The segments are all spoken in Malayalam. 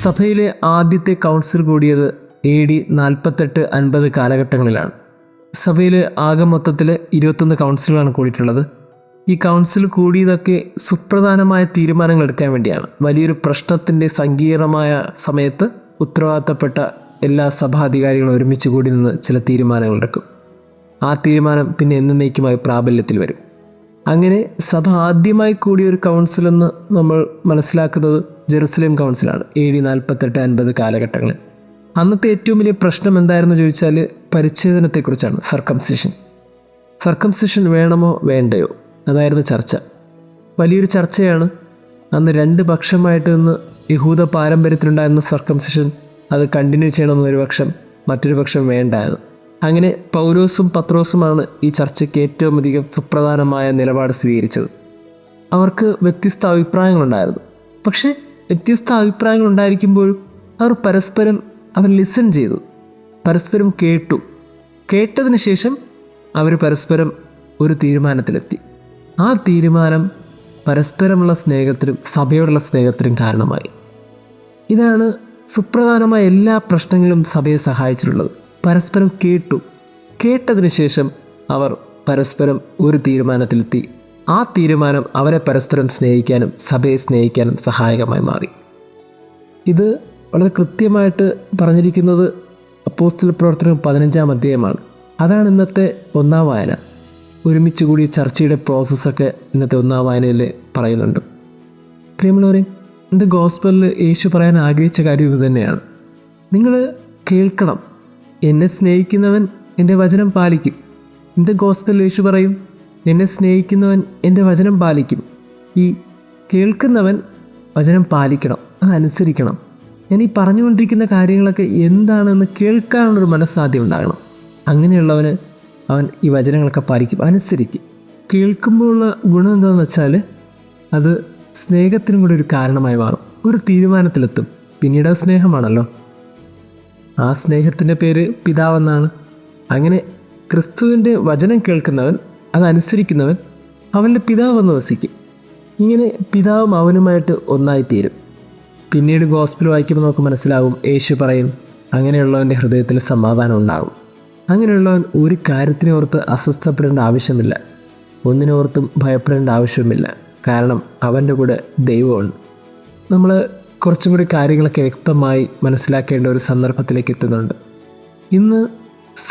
സഭയിലെ ആദ്യത്തെ കൗൺസിൽ കൂടിയത് AD 48-50 കാലഘട്ടങ്ങളിലാണ്. സഭയിൽ ആകെ മൊത്തത്തിൽ 21 കൗൺസിലുകളാണ് കൂടിയിട്ടുള്ളത്. ഈ കൗൺസിൽ കൂടിയതൊക്കെ സുപ്രധാനമായ തീരുമാനങ്ങൾ എടുക്കാൻ വേണ്ടിയാണ്. വലിയൊരു പ്രശ്നത്തിൻ്റെ സങ്കീർണമായ സമയത്ത് ഉത്തരവാദിത്തപ്പെട്ട എല്ലാ സഭാധികാരികളും ഒരുമിച്ച് കൂടി നിന്ന് ചില തീരുമാനങ്ങൾ എടുക്കും. ആ തീരുമാനം പിന്നെ എന്നേക്കുമായി പ്രാബല്യത്തിൽ വരും. അങ്ങനെ സഭ ആദ്യമായി കൂടിയ ഒരു കൗൺസിലെന്ന് നമ്മൾ മനസ്സിലാക്കുന്നത് ജെറുസലേം കൗൺസിലാണ് AD 48-50 കാലഘട്ടങ്ങളിൽ. അന്നത്തെ ഏറ്റവും വലിയ പ്രശ്നം എന്തായിരുന്നു ചോദിച്ചാൽ പരിച്ഛേദനത്തെക്കുറിച്ചാണ്. സർക്കംസിഷൻ വേണമോ വേണ്ടയോ അതായിരുന്നു ചർച്ച. വലിയൊരു ചർച്ചയാണ്. അന്ന് 2 പക്ഷമായിട്ട് നിന്ന് യഹൂദ പാരമ്പര്യത്തിലുണ്ടായിരുന്ന സർക്കംസിഷൻ അത് കണ്ടിന്യൂ ചെയ്യണമെന്നൊരു പക്ഷം, മറ്റൊരു പക്ഷം വേണ്ടായിരുന്നു. അങ്ങനെ പൗലോസും പത്രോസുമാണ് ഈ ചർച്ചയ്ക്ക് ഏറ്റവും അധികം സുപ്രധാനമായ നിലപാട് സ്വീകരിച്ചത്. അവർക്ക് വ്യത്യസ്ത അഭിപ്രായങ്ങളുണ്ടായിരുന്നു. പക്ഷേ വ്യത്യസ്ത അഭിപ്രായങ്ങളുണ്ടായിരിക്കുമ്പോഴും അവർ ലിസൺ ചെയ്തു, പരസ്പരം കേട്ടതിന് ശേഷം അവർ പരസ്പരം ഒരു തീരുമാനത്തിലെത്തി. ആ തീരുമാനം പരസ്പരമുള്ള സ്നേഹത്തിനും സഭയോടുള്ള സ്നേഹത്തിനും കാരണമായി. ഇതാണ് സുപ്രധാനമായ എല്ലാ പ്രശ്നങ്ങളും സഭയെ സഹായിച്ചിട്ടുള്ളത്. പരസ്പരം കേട്ടതിന് ശേഷം അവർ പരസ്പരം ഒരു തീരുമാനത്തിലെത്തി. ആ തീരുമാനം അവരെ പരസ്പരം സ്നേഹിക്കാനും സഭയെ സ്നേഹിക്കാനും സഹായകമായി മാറി. ഇത് വളരെ കൃത്യമായിട്ട് പറഞ്ഞിരിക്കുന്നത് അപ്പോസ്തല പ്രവർത്തനം 15-ാം അധ്യായമാണ്. അതാണ് ഇന്നത്തെ 1-ാം വായന. ഒരുമിച്ച് കൂടി ചർച്ചയുടെ പ്രോസസ്സൊക്കെ ഇന്നത്തെ 1-ാം വായനയിൽ പറയുന്നുണ്ട്. പ്രിയമുള്ളവരെ, ഇത് ഗോസ്പലിൽ യേശു പറയാൻ ആഗ്രഹിച്ച കാര്യം ഇത് തന്നെയാണ്. നിങ്ങൾ കേൾക്കണം. എന്നെ സ്നേഹിക്കുന്നവൻ എൻ്റെ വചനം പാലിക്കും. ഇന്നത്തെ ഗോസ്പലിൽ യേശു പറയും, എന്നെ സ്നേഹിക്കുന്നവൻ എൻ്റെ വചനം പാലിക്കും. ഈ കേൾക്കുന്നവൻ വചനം പാലിക്കണം, അതനുസരിക്കണം. ഞാൻ ഈ പറഞ്ഞുകൊണ്ടിരിക്കുന്ന കാര്യങ്ങളൊക്കെ എന്താണെന്ന് കേൾക്കാനുള്ളൊരു മനസ്സാദ്യം ഉണ്ടാകണം. അങ്ങനെയുള്ളവന് അവൻ ഈ വചനങ്ങളൊക്കെ പാലിക്കും, അനുസരിക്കും. കേൾക്കുമ്പോഴുള്ള ഗുണം എന്താണെന്ന് വെച്ചാൽ അത് സ്നേഹത്തിനും കൂടി ഒരു കാരണമായി മാറും. ഒരു തീരുമാനത്തിലെത്തും. പിന്നീട് സ്നേഹമാണല്ലോ. ആ സ്നേഹത്തിൻ്റെ പേര് പിതാവെന്നാണ്. അങ്ങനെ ക്രിസ്തുവിൻ്റെ വചനം കേൾക്കുന്നവൻ, അതനുസരിക്കുന്നവൻ അവൻ്റെ പിതാവെന്ന് വസിക്കും. ഇങ്ങനെ പിതാവും അവനുമായിട്ട് ഒന്നായിത്തീരും. പിന്നീട് ഗോസ്പൽ വായിക്കുമ്പോൾ നമുക്ക് മനസ്സിലാവും, യേശു പറയും, അങ്ങനെയുള്ളവൻ്റെ ഹൃദയത്തിൽ സമാധാനം ഉണ്ടാകും. അങ്ങനെയുള്ളവൻ ഒരു കാര്യത്തിനെ ഓർത്ത് അസ്വസ്ഥപ്പെടേണ്ട ആവശ്യമില്ല, ഒന്നിനോർത്തും ഭയപ്പെടേണ്ട ആവശ്യമില്ല. കാരണം അവൻ്റെ കൂടെ ദൈവമുണ്ട്. നമ്മൾ കുറച്ചും കൂടി കാര്യങ്ങളൊക്കെ വ്യക്തമായി മനസ്സിലാക്കേണ്ട ഒരു സന്ദർഭത്തിലേക്ക് എത്തുന്നുണ്ട്. ഇന്ന്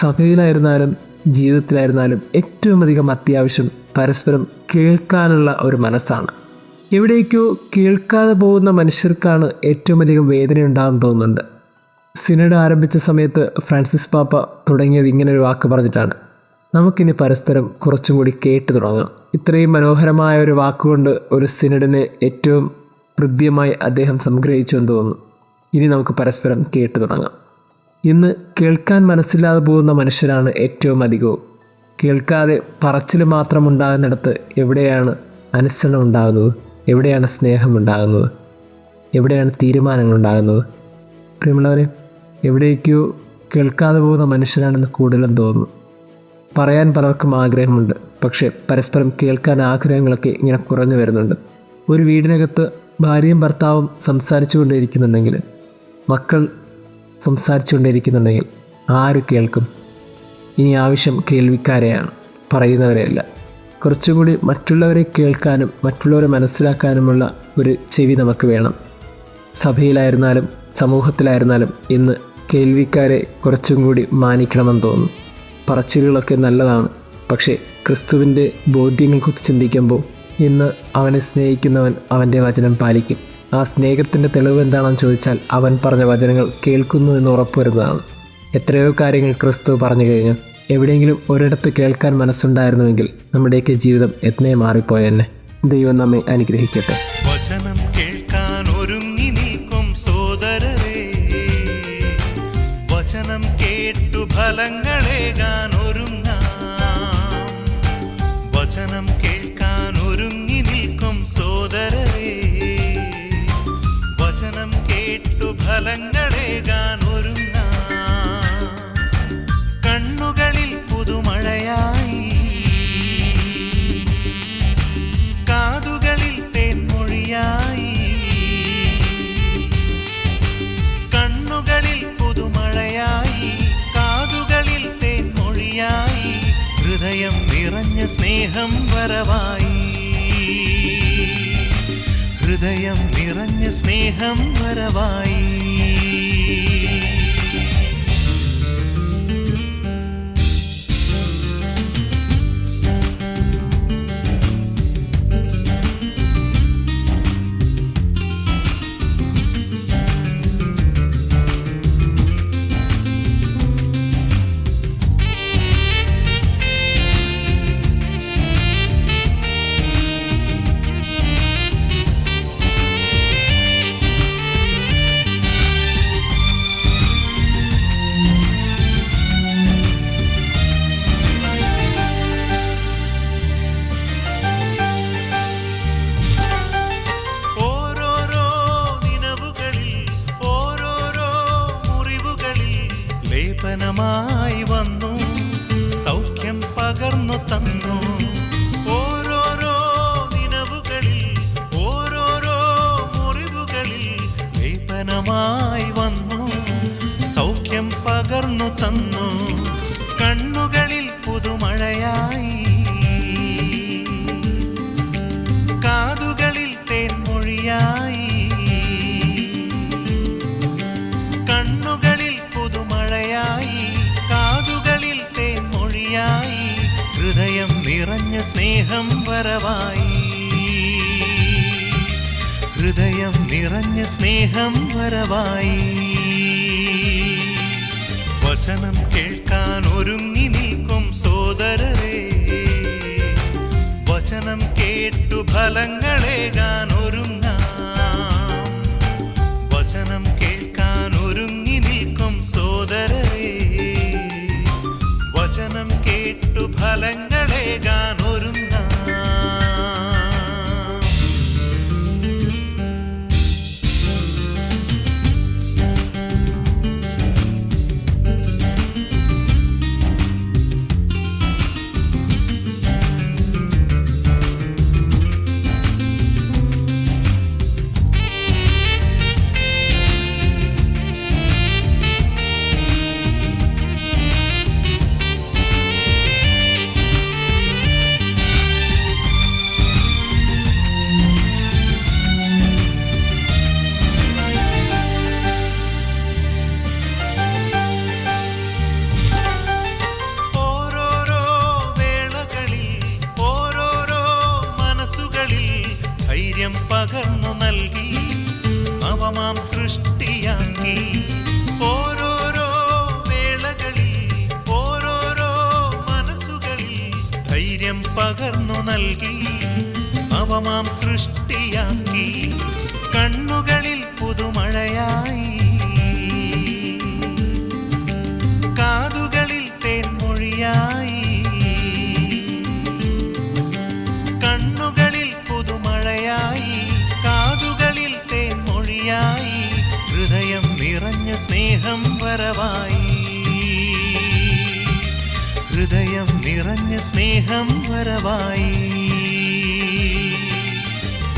സഭയിലായിരുന്നാലും ജീവിതത്തിലായിരുന്നാലും ഏറ്റവും അധികം അത്യാവശ്യം പരസ്പരം കേൾക്കാനുള്ള ഒരു മനസ്സാണ്. എവിടേക്കോ കേൾക്കാതെ പോകുന്ന മനുഷ്യർക്കാണ് ഏറ്റവും അധികം വേദന ഉണ്ടാകുമെന്ന് തോന്നുന്നുണ്ട്. സിനഡ് ആരംഭിച്ച സമയത്ത് ഫ്രാൻസിസ് പാപ്പ തുടങ്ങിയത് ഇങ്ങനൊരു വാക്ക് പറഞ്ഞിട്ടാണ്, നമുക്കിനി പരസ്പരം കുറച്ചും കൂടി കേട്ടു തുടങ്ങാം. ഇത്രയും മനോഹരമായ ഒരു വാക്കുകൊണ്ട് ഒരു സിനഡിനെ ഏറ്റവും ഹൃദ്യമായി അദ്ദേഹം സംഗ്രഹിച്ചു എന്ന് തോന്നുന്നു. ഇനി നമുക്ക് പരസ്പരം കേട്ടു തുടങ്ങാം. ഇന്ന് കേൾക്കാൻ മനസ്സില്ലാതെ പോകുന്ന മനുഷ്യരാണ് ഏറ്റവും അധികവും. കേൾക്കാതെ പറച്ചിൽ മാത്രം ഉണ്ടാകുന്നിടത്ത് എവിടെയാണ് അനുസരണം ഉണ്ടാകുന്നത്? എവിടെയാണ് സ്നേഹം ഉണ്ടാകുന്നത്? എവിടെയാണ് തീരുമാനങ്ങൾ ഉണ്ടാകുന്നത്? പ്രിയമുള്ളവരെ, എവിടേക്കോ കേൾക്കാതെ പോകുന്ന മനുഷ്യരാണെന്ന് കൂടുതലെന്ന് തോന്നുന്നു. പറയാൻ പലർക്കും ആഗ്രഹമുണ്ട്, പക്ഷേ പരസ്പരം കേൾക്കാൻ ആഗ്രഹങ്ങളൊക്കെ ഇങ്ങനെ കുറഞ്ഞു വരുന്നുണ്ട്. ഒരു വീടിനകത്ത് ഭാര്യയും ഭർത്താവും സംസാരിച്ചു കൊണ്ടിരിക്കുന്നുണ്ടെങ്കിൽ, മക്കൾ സംസാരിച്ചു കൊണ്ടിരിക്കുന്നുണ്ടെങ്കിൽ ആര് കേൾക്കും? ഇനി ആവശ്യം കേൾവിക്കാരെയാണ്, പറയുന്നവരെയല്ല. കുറച്ചും കൂടി മറ്റുള്ളവരെ കേൾക്കാനും മറ്റുള്ളവരെ മനസ്സിലാക്കാനുമുള്ള ഒരു ചെവി നമുക്ക് വേണം. സഭയിലായിരുന്നാലും സമൂഹത്തിലായിരുന്നാലും ഇന്ന് കേൾവിക്കാരെ കുറച്ചും കൂടി മാനിക്കണമെന്ന് തോന്നുന്നു. പറച്ചിലുകളൊക്കെ നല്ലതാണ്, പക്ഷേ ക്രിസ്തുവിൻ്റെ ബോധ്യങ്ങളെക്കുറിച്ച് ചിന്തിക്കുമ്പോൾ ഇന്ന് അവനെ സ്നേഹിക്കുന്നവൻ അവൻ്റെ വചനം പാലിക്കും. ആ സ്നേഹത്തിൻ്റെ തെളിവ് എന്താണെന്ന് ചോദിച്ചാൽ അവൻ പറഞ്ഞ വചനങ്ങൾ കേൾക്കുന്നു എന്ന് ഉറപ്പുവരുന്നതാണ്. എത്രയോ കാര്യങ്ങൾ ക്രിസ്തു പറഞ്ഞു കഴിഞ്ഞു. എവിടെയെങ്കിലും ഒരിടത്ത് കേൾക്കാൻ മനസ്സുണ്ടായിരുന്നുവെങ്കിൽ നമ്മുടെയൊക്കെ ജീവിതം എത്രേ മാറിപ്പോയെന്നെ. ദൈവം നമ്മെ അനുഗ്രഹിക്കട്ടെ. വചനം കേൾക്കാൻ ഒരുങ്ങി നിൽക്കും സോദരരേ, വചനം കേട്ടു ഫലങ്ങളേകാൻ ഒരുങ്ങാം. വചനം കേൾക്കാൻ ഒരുങ്ങി നിൽക്കും സോദരരേ, വചനം കേട്ടു ഫലങ്ങളേകാൻ ഒരുങ്ങാം. കണ്ണുകളിൽ പുതുമഴയായി, കാതുകളിൽ തേൻമൊഴി ഹൃദയം നിറഞ്ഞ സ്നേഹം വരവായി, ഹൃദയം നിറഞ്ഞ സ്നേഹം വരവായി. ലേപനമായി വന്നു സൗഖ്യം പകർന്നു തന്നു. ഓരോരോ നിലവുകളിൽ ഓരോരോ മുറിവുകളിൽ ലേപനമായി വന്നു സൗഖ്യം പകർന്നു തന്നു. കണ്ണുകളിൽ പുതുമഴയായി, കാതുകളിൽ തേൻമൊഴിയായി, കാതുകളിൽ തേൻമൊഴിയായി, ഹൃദയം നിറഞ്ഞ സ്നേഹം വരവായി, ഹൃദയം നിറഞ്ഞ സ്നേഹം വരവായി. വചനം കേൾക്കാൻ ഒരുങ്ങി നിൽക്കും സോദരരേ, വചനം കേട്ടു ഫലങ്ങളേകാൻ ഒരുങ്ങാം. വചനം കേൾക്കാൻ ഒരുങ്ങി നിൽക്കും സോദരരേ, വചനം കേട്ടു ഫലങ്ങളേകാൻ ഒരുങ്ങാം. ധൈര്യം പകർന്നു നൽകി നവമാം സൃഷ്ടിയാക്കി. ഓരോരോ വേളകളിൽ ഓരോരോ മനസ്സുകളിൽ ധൈര്യം പകർന്നു നൽകി നവമാം സൃഷ്ടിയാക്കി. കണ്ണുകളിൽ പുതുമഴയായി, കാതുകളിൽ തേൻമൊഴിയായി, കണ്ണുകളിൽ പുതുമഴയായി, കാതുകളിൽ തേൻമൊഴിയായി, ഹൃദയം നിറഞ്ഞ സ്നേഹം വരവായി, ഹൃദയം നിറഞ്ഞ സ്നേഹം വരവായി.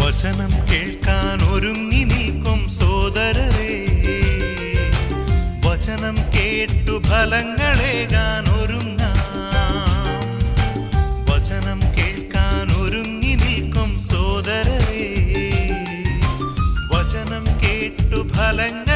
വചനം കേൾക്കാൻ ഒരുങ്ങി നിൽക്കും സോദരരേ, വചനം കേട്ടു ഫലങ്ങളേകാൻ ഒരുങ്ങാം. വചനം കേൾക്കാൻ ഒരുങ്ങി നിൽക്കും സോദരരേ, വചനം കേട്ടു ഫലങ്ങൾ